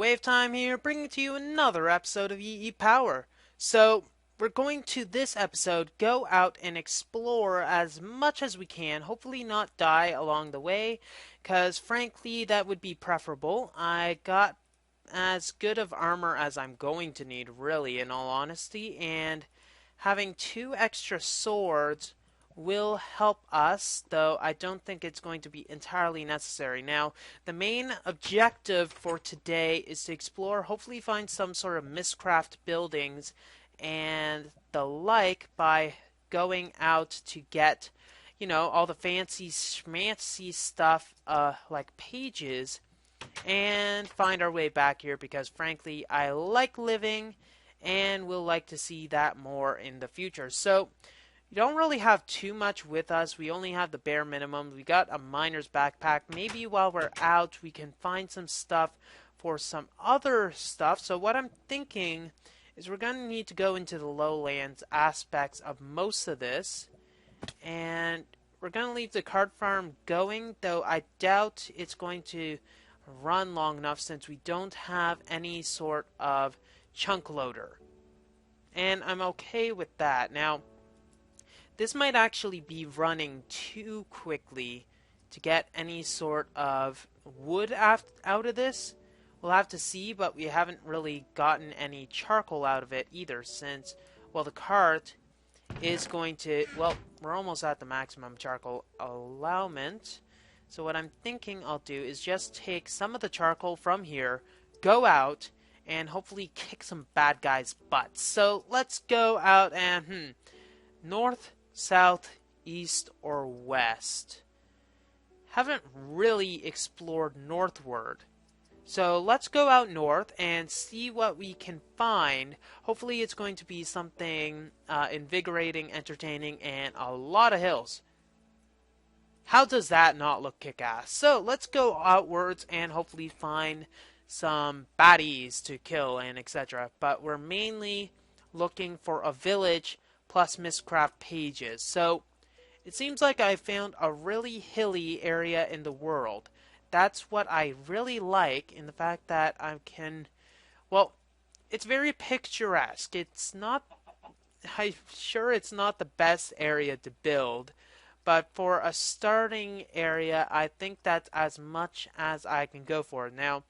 WayofTime here, bringing to you another episode of EEPower. So, we're going to this episode go out and explore as much as we can, hopefully not die along the way, because frankly that would be preferable. I got as good of armor as I'm going to need, really, in all honesty, and having two extra swords will help us, though I don't think it's going to be entirely necessary. Now, the main objective for today is to explore, hopefully find some sort of miscraft buildings and the like by going out to get, all the fancy schmancy stuff, like pages, and find our way back here because frankly I like living and will like to see that more in the future. So we don't really have too much with us. We only have the bare minimum. We got a miner's backpack. Maybe while we're out we can find some stuff for some other stuff. So what I'm thinking is we're going to need to go into the lowlands aspects of most of this. And we're going to leave the cart farm going, though I doubt it's going to run long enough since we don't have any sort of chunk loader. And I'm okay with that. Now, this might actually be running too quickly to get any sort of wood out of this. We'll have to see, but we haven't really gotten any charcoal out of it either since, well, the cart is going to, well, we're almost at the maximum charcoal allowance. So what I'm thinking I'll do is just take some of the charcoal from here, go out, and hopefully kick some bad guys' butts. So let's go out and, north, south, east, or west. Haven't really explored northward. So let's go out north and see what we can find. Hopefully it's going to be something invigorating, entertaining, and a lot of hills. How does that not look kick-ass? So let's go outwards and hopefully find some baddies to kill and etc. But we're mainly looking for a village plus miscraft pages. So it seems like I found a really hilly area in the world. That's what I really like in the fact that I can, well, it's very picturesque. It's not, I'm sure it's not the best area to build, but for a starting area, I think that's as much as I can go for. Now,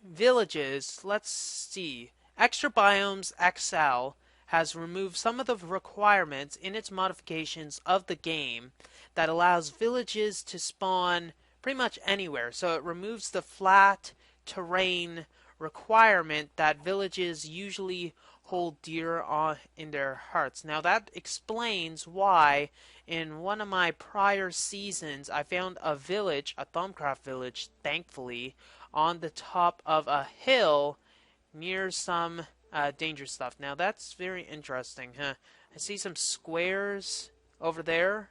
villages, let's see. Extra Biomes XL has removed some of the requirements in its modifications of the game that allows villages to spawn pretty much anywhere. So it removes the flat terrain requirement that villages usually hold dear in their hearts. Now that explains why in one of my prior seasons I found a village, a Thaumcraft village, thankfully, on the top of a hill near some dangerous stuff. Now that's very interesting, huh? I see some squares over there,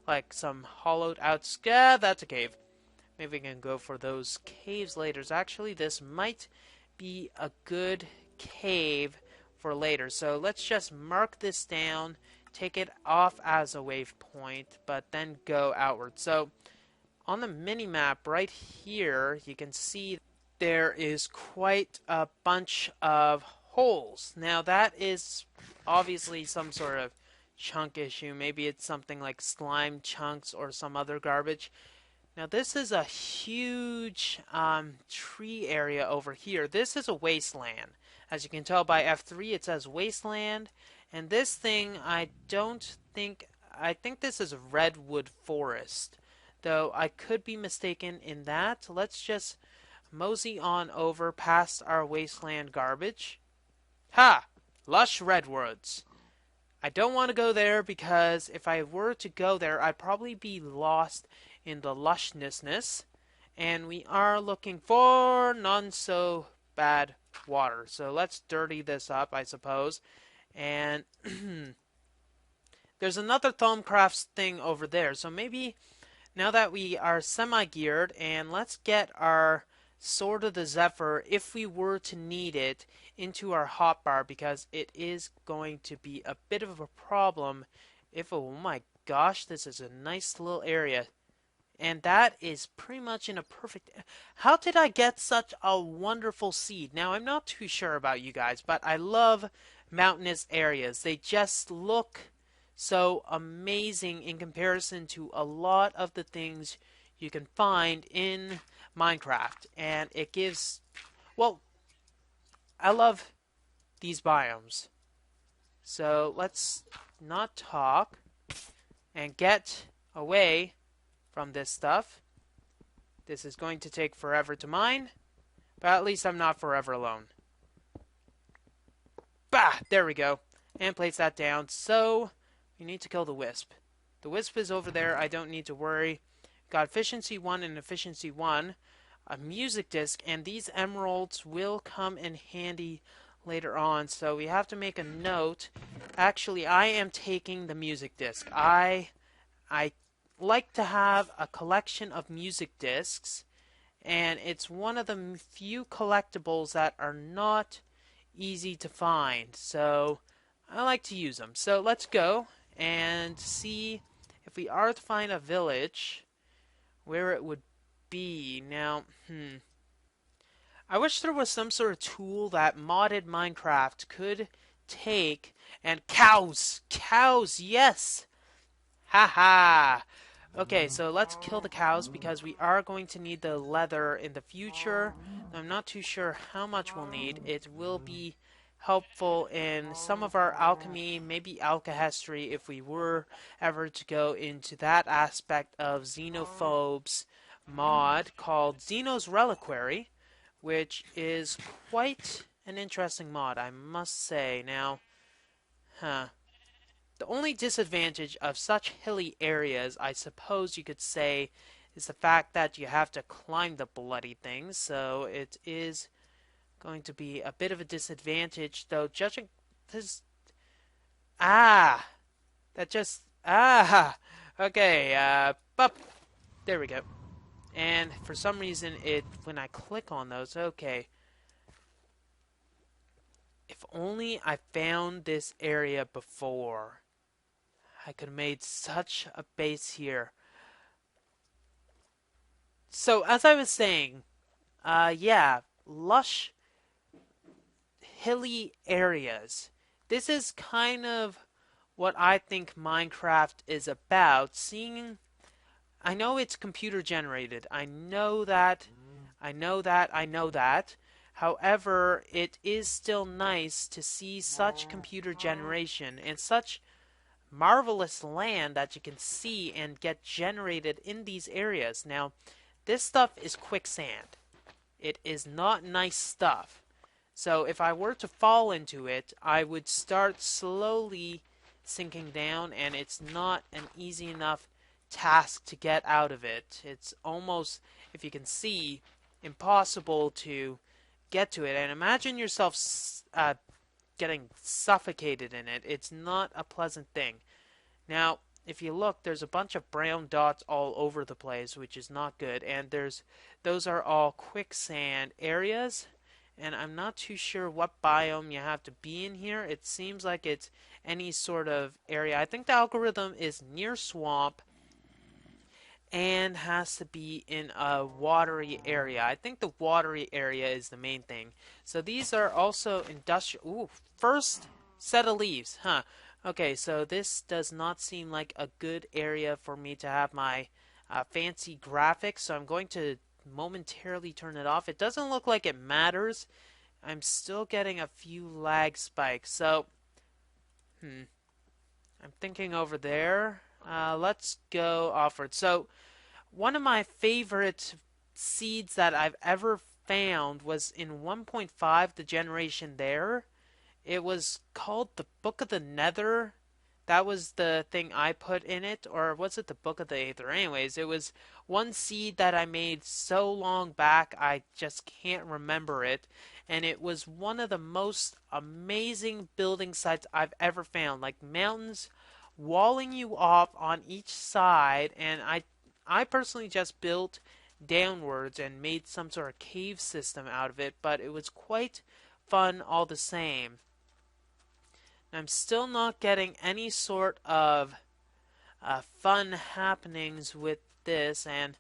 like some hollowed out. That's a cave. Maybe we can go for those caves later. Actually, this might be a good cave for later. So let's just mark this down, take it off as a waypoint, but then go outward. So on the mini-map right here, you can see there is quite a bunch of holes. Now that is obviously some sort of chunk issue. Maybe it's something like slime chunks or some other garbage. Now this is a huge tree area over here. This is a wasteland. As you can tell by F3 it says wasteland. And this thing I think this is a redwood forest. Though I could be mistaken in that. Let's just mosey on over past our wasteland garbage. Ha! Lush redwoods. I don't want to go there because if I were to go there I'd probably be lost in the lushness, and we are looking for none so bad water. So let's dirty this up, I suppose. And there's another Thaumcraft thing over there. So maybe now that we are semi-geared, and let's get our Sword of the Zephyr, if we were to need it, into our hotbar, because it is going to be a bit of a problem if, oh my gosh, this is a nice little area. And that is pretty much in a perfect. How did I get such a wonderful seed? Now, I'm not too sure about you guys, but I love mountainous areas. They just look so amazing in comparison to a lot of the things you can find in Minecraft. And it gives. Well, I love these biomes. So let's not talk and get away from this stuff. This is going to take forever to mine, but at least I'm not forever alone. Bah! There we go. And place that down. So, we need to kill the wisp. The wisp is over there. I don't need to worry. Got efficiency 1 and efficiency 1. A music disc, and these emeralds will come in handy later on. So we have to make a note. Actually, I am taking the music disc. I like to have a collection of music discs, and it's one of the few collectibles that are not easy to find, so I like to use them. So let's go and see if we are to find a village, where it would be. Now, I wish there was some sort of tool that modded Minecraft could take. And cows! Cows, yes! Haha! Okay, so let's kill the cows because we are going to need the leather in the future. I'm not too sure how much we'll need. It will be helpful in some of our alchemy, maybe alchemy if we were ever to go into that aspect of Xenophobe's mod called Xeno's Reliquary, which is quite an interesting mod, I must say. Now, the only disadvantage of such hilly areas, I suppose you could say, is the fact that you have to climb the bloody things, so it is going to be a bit of a disadvantage, though judging this... Ah! That just... Ah! Okay, up. There we go. And for some reason, when I click on those, okay. If only I found this area before. I could have made such a base here. So, as I was saying, yeah, lush, hilly areas. This is kind of what I think Minecraft is about. I know it's computer generated. I know that. I know that. I know that. However, it is still nice to see such computer generation and such marvelous land that you can see and get generated in these areas. Now, this stuff is quicksand. It is not nice stuff. So if I were to fall into it, I would start slowly sinking down, and it's not an easy enough task to get out of it. It's almost, if you can see, impossible to get to it. And imagine yourself getting suffocated in it. It's not a pleasant thing. Now, if you look, there's a bunch of brown dots all over the place, which is not good. And those are all quicksand areas. And I'm not too sure what biome you have to be in here. It seems like it's any sort of area. I think the algorithm is near swamp and has to be in a watery area. I think the watery area is the main thing. So these are also industrial. Ooh, first set of leaves, huh? Okay, so this does not seem like a good area for me to have my fancy graphics, so I'm going to momentarily turn it off. It doesn't look like it matters. I'm still getting a few lag spikes, so I'm thinking over there. Let's go offward. So one of my favorite seeds that I've ever found was in 1.5, the generation there. It was called the Book of the Nether. That was the thing I put in it, or was it the Book of the Aether? Anyways, it was one seed that I made so long back I just can't remember it, and it was one of the most amazing building sites I've ever found. Like mountains walling you off on each side, and I personally just built downwards and made some sort of cave system out of it, but it was quite fun all the same. I'm still not getting any sort of fun happenings with this. And,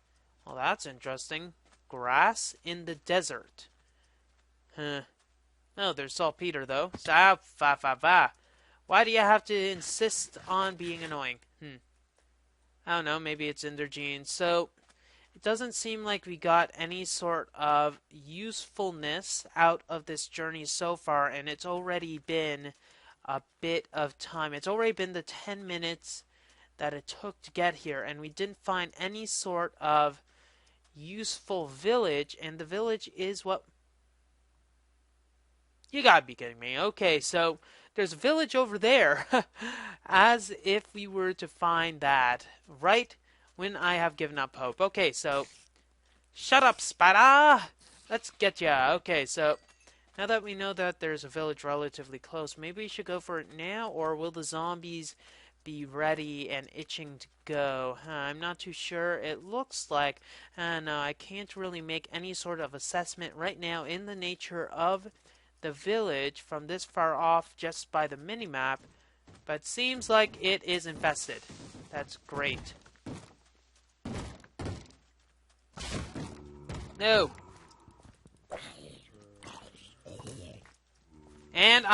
well, that's interesting. Grass in the desert. Huh. Oh, there's saltpeter, though. Why do you have to insist on being annoying? I don't know, maybe it's in their genes. So, it doesn't seem like we got any sort of usefulness out of this journey so far, and it's already been a bit of time. It's already been the 10 minutes that it took to get here, and we didn't find any sort of useful village, and the village is what... You gotta be kidding me. Okay, so there's a village over there. As if we were to find that right when I have given up hope. Okay, so shut up, Spada! Let's get ya. Okay, so now that we know that there's a village relatively close, maybe we should go for it now, or will the zombies be ready and itching to go? I'm not too sure. It looks like, no, I can't really make any sort of assessment right now in the nature of the village from this far off just by the minimap, but seems like it is infested. That's great. No. And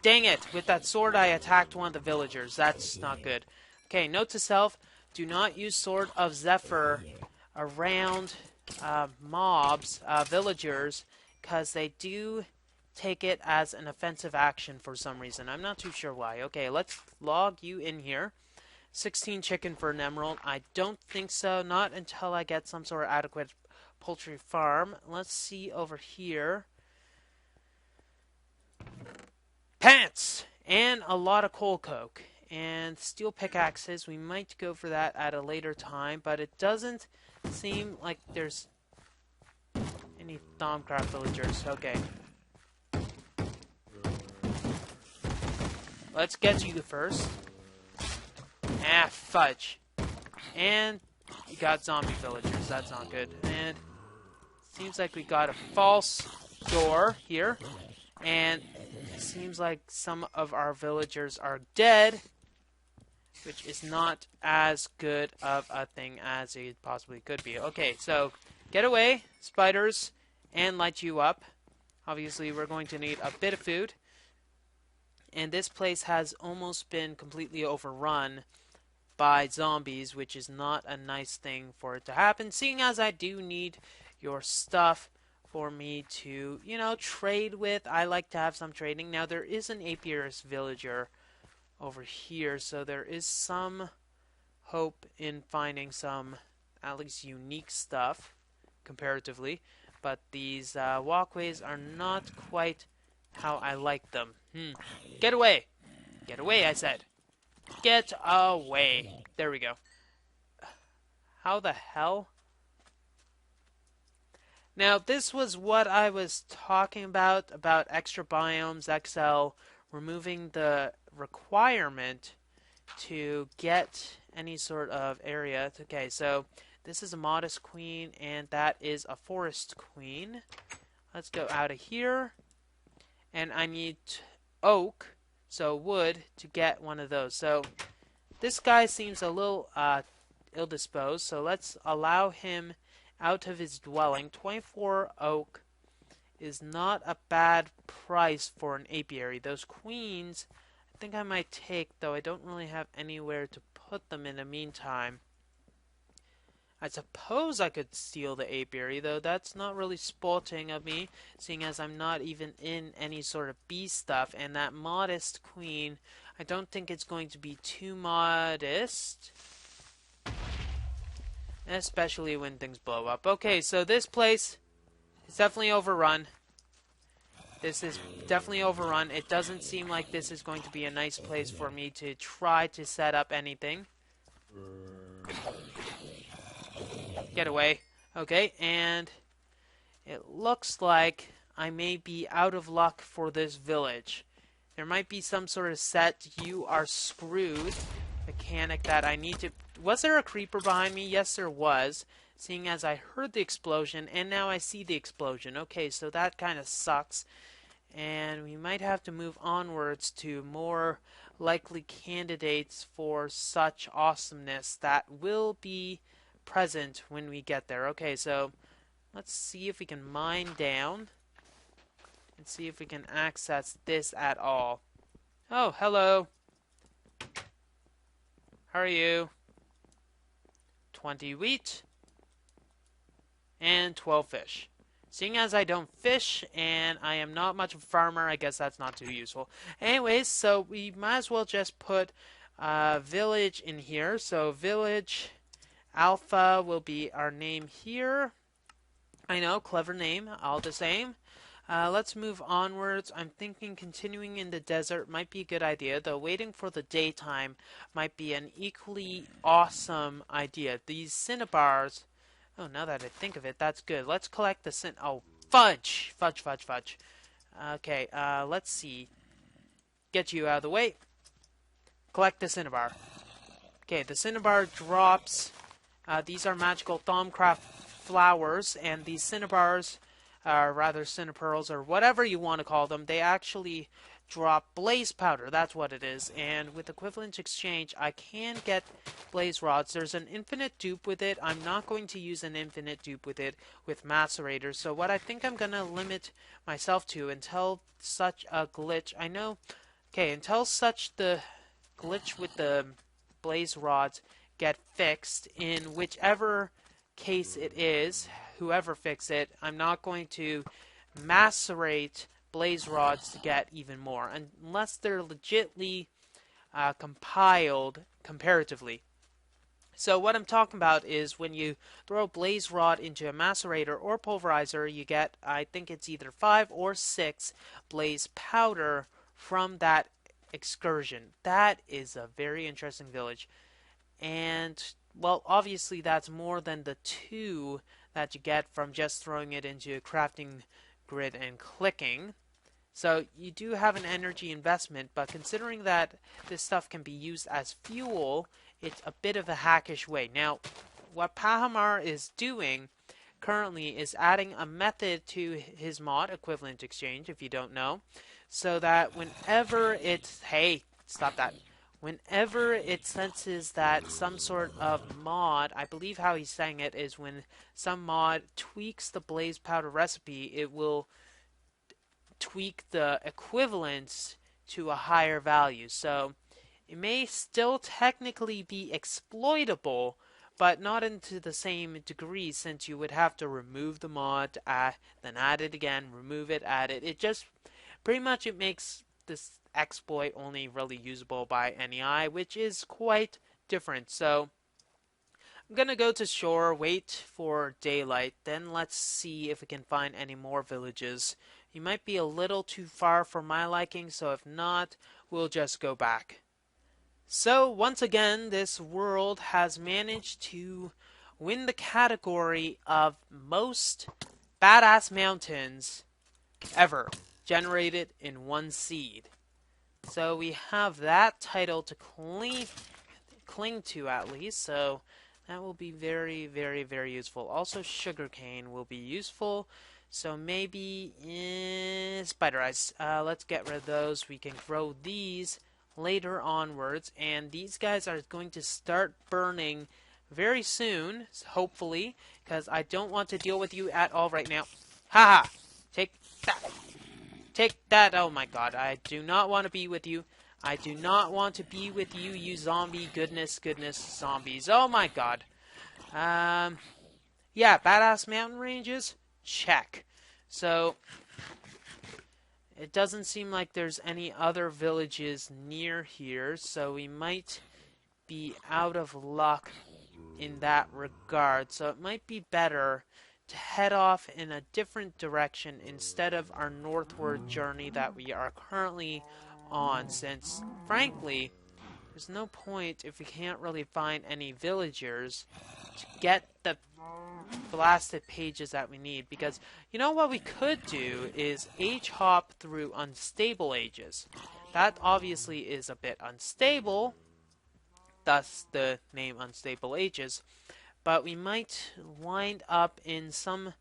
dang it, with that sword I attacked one of the villagers. That's not good. Okay, note to self, do not use Sword of Zephyr around mobs, villagers, because they do take it as an offensive action for some reason. I'm not too sure why. Okay, let's log you in here. 16 chicken for an emerald. I don't think so. Not until I get some sort of adequate poultry farm. Let's see over here. Pants! And a lot of coal coke. And steel pickaxes. We might go for that at a later time, but it doesn't seem like there's any Thaumcraft villagers. Okay. Let's get you first. Ah, fudge. And you got zombie villagers. That's not good. And seems like we got a false door here. And it seems like some of our villagers are dead, which is not as good of a thing as it possibly could be. Okay, so get away, spiders, and light you up. Obviously, we're going to need a bit of food. And this place has almost been completely overrun by zombies, which is not a nice thing for it to happen, seeing as I do need your stuff for me to, trade with. I like to have some trading. Now, there is an apiarist villager over here, so there is some hope in finding some, at least, unique stuff, comparatively. But these walkways are not quite how I like them. Get away! Get away, I said. Get away. There we go. How the hell? Now, this was what I was talking about extra biomes, XL, removing the requirement to get any sort of area. Okay, so this is a modest queen, and that is a forest queen. Let's go out of here. And I need oak, so wood, to get one of those. So this guy seems a little ill-disposed, so let's allow him out of his dwelling. 24 oak is not a bad price for an apiary. Those queens, I think I might take, though I don't really have anywhere to put them in the meantime. I suppose I could steal the apiary, though that's not really sporting of me, seeing as I'm not even in any sort of bee stuff, and that modest queen, I don't think it's going to be too modest. Especially when things blow up. Okay, so this place is definitely overrun. This is definitely overrun. It doesn't seem like this is going to be a nice place for me to try to set up anything. Get away. Okay, and it looks like I may be out of luck for this village. There might be some sort of set you are screwed mechanic that I need to... Was there a creeper behind me? Yes, there was, seeing as I heard the explosion, and now I see the explosion. Okay, so that kind of sucks. And we might have to move onwards to more likely candidates for such awesomeness that will be present when we get there. Okay, so let's see if we can mine down and see if we can access this at all. Oh, hello. How are you? 20 wheat and 12 fish. Seeing as I don't fish and I am not much of a farmer, I guess that's not too useful. Anyways, so we might as well just put village in here. So village alpha will be our name here. I know, clever name, all the same. Let's move onwards. I'm thinking continuing in the desert might be a good idea, though waiting for the daytime might be an equally awesome idea. These cinnabars, oh, now that I think of it, that's good. Let's collect the oh, fudge! Fudge, fudge, fudge. Okay, let's see. Get you out of the way. Collect the cinnabar. Okay, the cinnabar drops. These are magical Thaumcraft flowers, and these cinnabars, rather cinnapearls, or whatever you want to call them, they actually drop blaze powder. That's what it is. And with equivalent exchange, I can get blaze rods. There's an infinite dupe with it. I'm not going to use an infinite dupe with it with macerators. So what I think I'm going to limit myself to until such a glitch. I know. Okay, until such the glitch with the blaze rods get fixed in whichever case it is, whoever fixes it, I'm not going to macerate blaze rods to get even more unless they're legitly compiled comparatively. So what I'm talking about is when you throw a blaze rod into a macerator or pulverizer, you get, I think it's either 5 or 6 blaze powder from that excursion. That is a very interesting village. And, well, obviously that's more than the 2 that you get from just throwing it into a crafting grid and clicking. So you do have an energy investment, but considering that this stuff can be used as fuel, it's a bit of a hackish way. Now, what Pahamar is doing currently is adding a method to his mod, equivalent exchange, if you don't know, so that whenever it's, hey, stop that. Whenever it senses that some sort of mod, I believe how he's saying it is when some mod tweaks the blaze powder recipe, it will tweak the equivalence to a higher value. So it may still technically be exploitable, but not into the same degree, since you would have to remove the mod, then add it again, remove it, add it. It just pretty much it makes this exploit only really usable by NEI, which is quite different. So I'm gonna go to shore, wait for daylight, then let's see if we can find any more villages. You might be a little too far for my liking, so if not, we'll just go back. So once again, this world has managed to win the category of most badass mountains ever generated in one seed. So we have that title to cling to at least, so that will be very, very, very useful. Also, sugarcane will be useful, so maybe spider eyes. Let's get rid of those. We can grow these later onwards, and these guys are going to start burning very soon, hopefully, because I don't want to deal with you at all right now. Haha! Take that! Take that! Oh my god, I do not want to be with you. I do not want to be with you, you zombie goodness zombies. Oh my god. Yeah, badass mountain ranges? Check. So, it doesn't seem like there's any other villages near here, so we might be out of luck in that regard. So it might be better to head off in a different direction instead of our northward journey that we are currently on, since, frankly, there's no point if we can't really find any villagers to get the blasted pages that we need, because you know what we could do is age hop through unstable ages. That obviously is a bit unstable, thus the name Unstable Ages, but we might wind up in some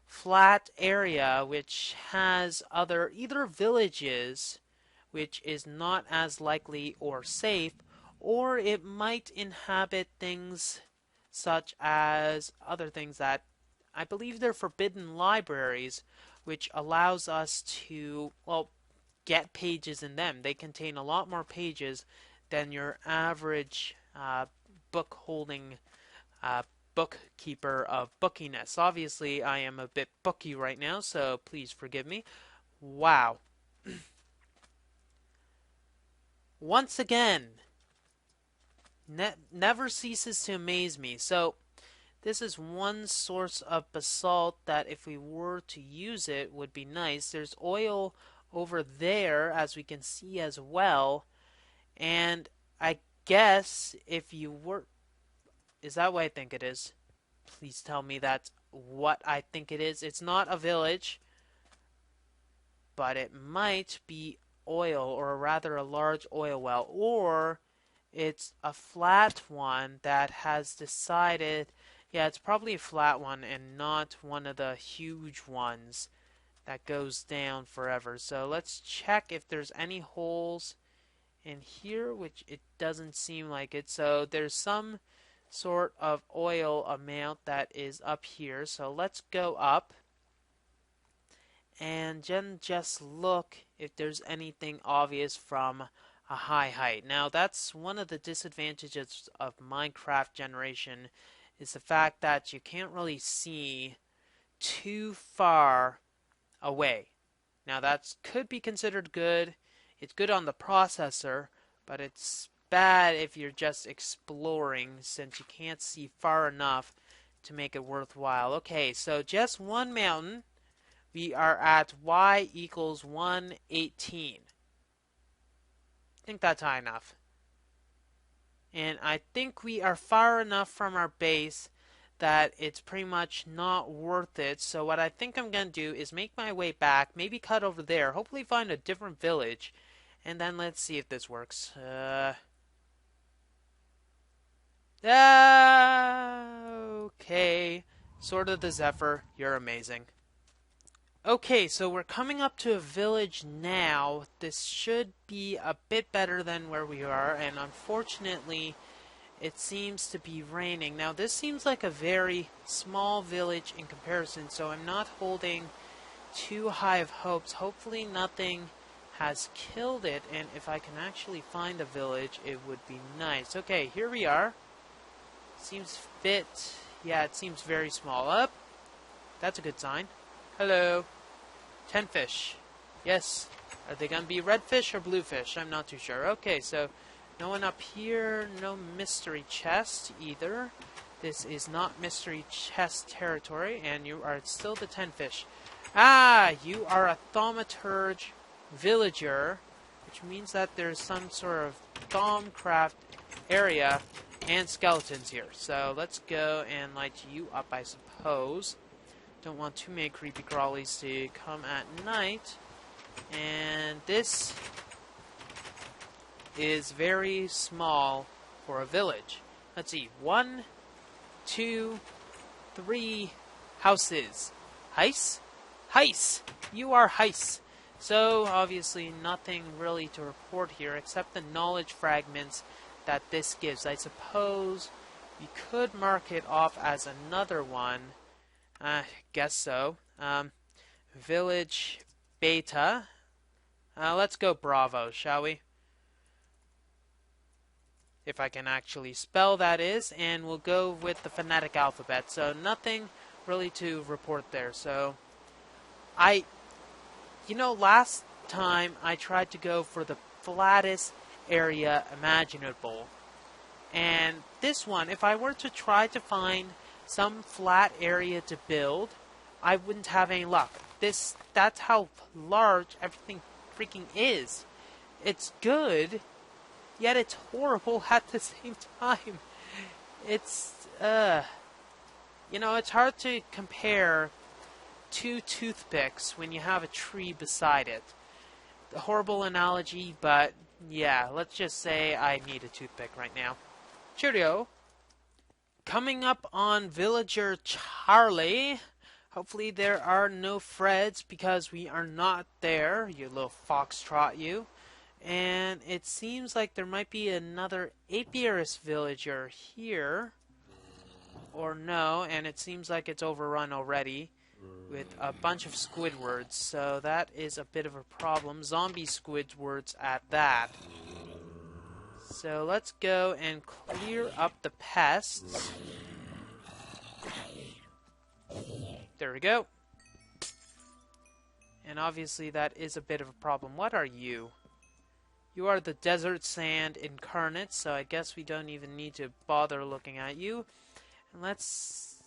flat area which has either villages which is not as likely or safe, or it might inhabit things such as other things that I believe they're forbidden libraries, which allows us to, well, get pages in them. They contain a lot more pages than your average book holding uh, bookkeeper of bookiness. Obviously, I am a bit booky right now, so please forgive me. Wow. Once again, never ceases to amaze me. So, this is one source of basalt that if we were to use it would be nice. There's oil over there, as we can see as well. And I guess if you were... Is that what I think it is? Please tell me that's what I think it is. It's not a village, but it might be oil, or rather a large oil well. Or it's a flat one that has decided... Yeah, it's probably a flat one and not one of the huge ones that goes down forever. So let's check if there's any holes in here, which it doesn't seem like it. So there's some sort of oil amount that is up here. So let's go up and then just look if there's anything obvious from a high height. Now that's one of the disadvantages of Minecraft generation, is the fact that you can't really see too far away. Now that could be considered good. It's good on the processor, but it's bad if you're just exploring, since you can't see far enough to make it worthwhile. Okay, so just one mountain. We are at y equals 118. I think that's high enough. And I think we are far enough from our base that it's pretty much not worth it. So what I think I'm going to do is make my way back, maybe cut over there, hopefully find a different village, and then let's see if this works. Okay. Sword of the Zephyr, you're amazing. Okay, so we're coming up to a village now. This should be a bit better than where we are, and unfortunately, it seems to be raining. Now, this seems like a very small village in comparison, so I'm not holding too high of hopes. Hopefully, nothing has killed it, and if I can actually find a village, it would be nice. Okay, here we are. Seems fit. Yeah, it seems very small. Up. That's a good sign. Hello. 10 fish. Yes. Are they going to be red fish or blue fish? I'm not too sure. Okay, so no one up here. No mystery chest either. This is not mystery chest territory, and you are still the 10 fish. Ah, you are a thaumaturge villager, which means that there's some sort of thaumcraft area and skeletons here. So let's go and light you up, I suppose. Don't want too many creepy crawlies to come at night. And this is very small for a village. Let's see. 1, 2, 3 houses. Heis? Heis! You are Heis. So, obviously, nothing really to report here except the knowledge fragments that this gives. I suppose we could mark it off as another one. I guess so. Village Beta. Let's go Bravo, shall we? If I can actually spell, that is. And we'll go with the phonetic alphabet. So nothing really to report there. So last time I tried to go for the flattest area imaginable. And this one, if I were to try to find some flat area to build, I wouldn't have any luck. That's how large everything freaking is. It's good, yet it's horrible at the same time. It's, it's hard to compare two toothpicks when you have a tree beside it. A horrible analogy, but yeah, let's just say I need a toothpick right now. Cheerio. Coming up on Villager Charlie. Hopefully there are no Freds, because we are not there, you little foxtrot you. And it seems like there might be another apiarist villager here. Or no, and it seems like it's overrun already with a bunch of Squidwards, so that is a bit of a problem. Zombie Squidwards at that. So let's go and clear up the pests. There we go. And obviously that is a bit of a problem. What are you? You are the desert sand incarnate, so I guess we don't even need to bother looking at you. And let's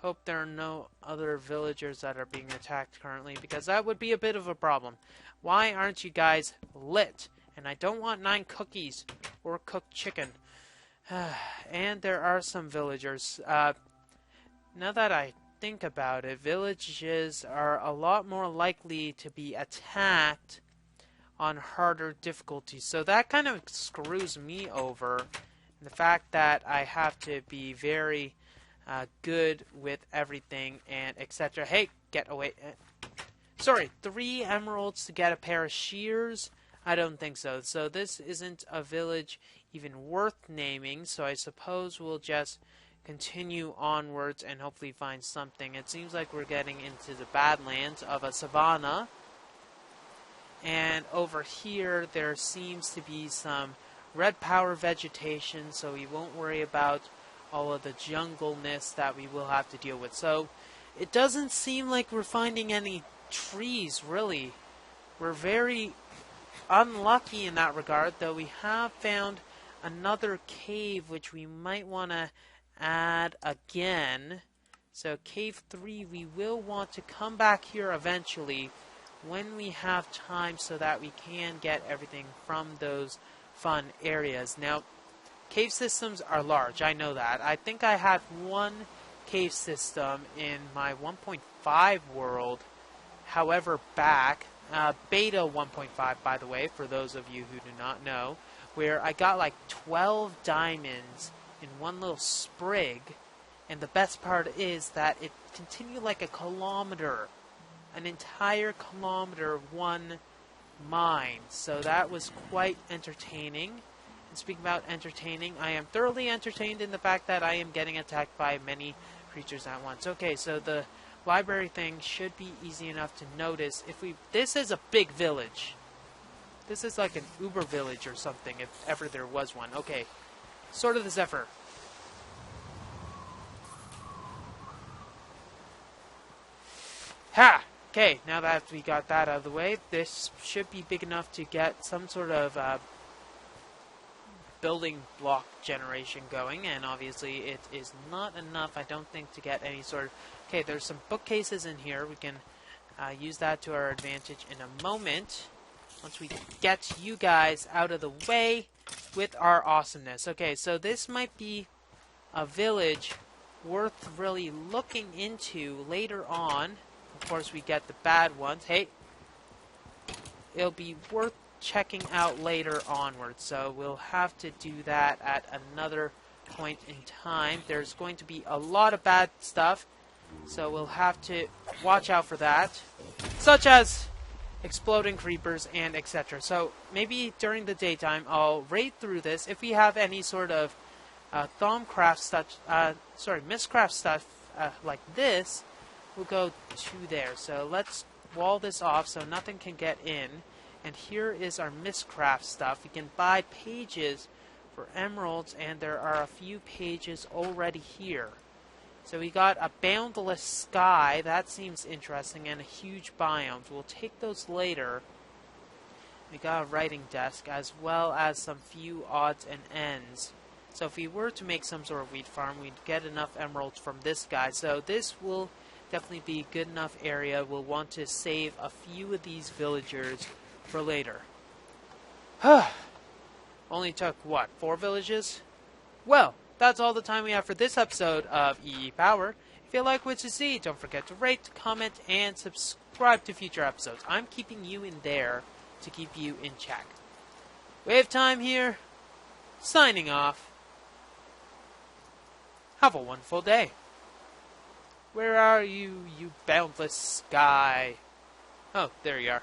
hope there are no other villagers that are being attacked currently, because that would be a bit of a problem. Why aren't you guys lit? And I don't want 9 cookies or cooked chicken. And there are some villagers. Now that I think about it, villages are a lot more likely to be attacked on harder difficulties. So that kind of screws me over. The fact that I have to be very good with everything and etc. Hey, get away. Sorry, 3 emeralds to get a pair of shears? I don't think so. So this isn't a village even worth naming, so I suppose we'll just continue onwards and hopefully find something. It seems like we're getting into the badlands of a savanna. And over here there seems to be some red power vegetation, so we won't worry about all of the jungleness that we will have to deal with. So it doesn't seem like we're finding any trees, really. We're very unlucky in that regard, though we have found another cave which we might want to add again. So cave 3, we will want to come back here eventually when we have time so that we can get everything from those fun areas. Now, cave systems are large, I know that. I think I had one cave system in my 1.5 world, however back, beta 1.5 by the way, for those of you who do not know, where I got like 12 diamonds in one little sprig, and the best part is that it continued like a kilometer, an entire kilometer, one mine. So that was quite entertaining. And speaking about entertaining, I am thoroughly entertained in the fact that I am getting attacked by many creatures at once. Okay, so the library thing should be easy enough to notice. This is a big village. This is like an Uber village or something, if ever there was one. Okay, Sword of the Zephyr. Ha! Okay, now that we got that out of the way, this should be big enough to get some sort of building block generation going, and obviously it is not enough, I don't think, to get any sort of... Okay, there's some bookcases in here. We can use that to our advantage in a moment, once we get you guys out of the way with our awesomeness. Okay, so this might be a village worth really looking into later on. Of course, we get the bad ones. Hey, it'll be worth checking out later onwards, so we'll have to do that at another point in time. There's going to be a lot of bad stuff, so we'll have to watch out for that, such as exploding creepers and etc. So maybe during the daytime I'll raid through this. If we have any sort of Thaumcraft stuff, Mistcraft stuff like this, we'll go to there. So let's wall this off so nothing can get in. And here is our Mistcraft stuff. We can buy pages for emeralds, and there are a few pages already here. So we got a boundless sky. That seems interesting, and a huge biome. We'll take those later. We got a writing desk, as well as some few odds and ends. So if we were to make some sort of wheat farm, we'd get enough emeralds from this guy. So this will definitely be a good enough area. We'll want to save a few of these villagers for later. Only took, what, 4 villages? Well, that's all the time we have for this episode of EEPower. If you like what you see, don't forget to rate, comment, and subscribe to future episodes. I'm keeping you in there to keep you in check. WayofTime here, signing off. Have a wonderful day. Where are you, you boundless sky? Oh, there you are.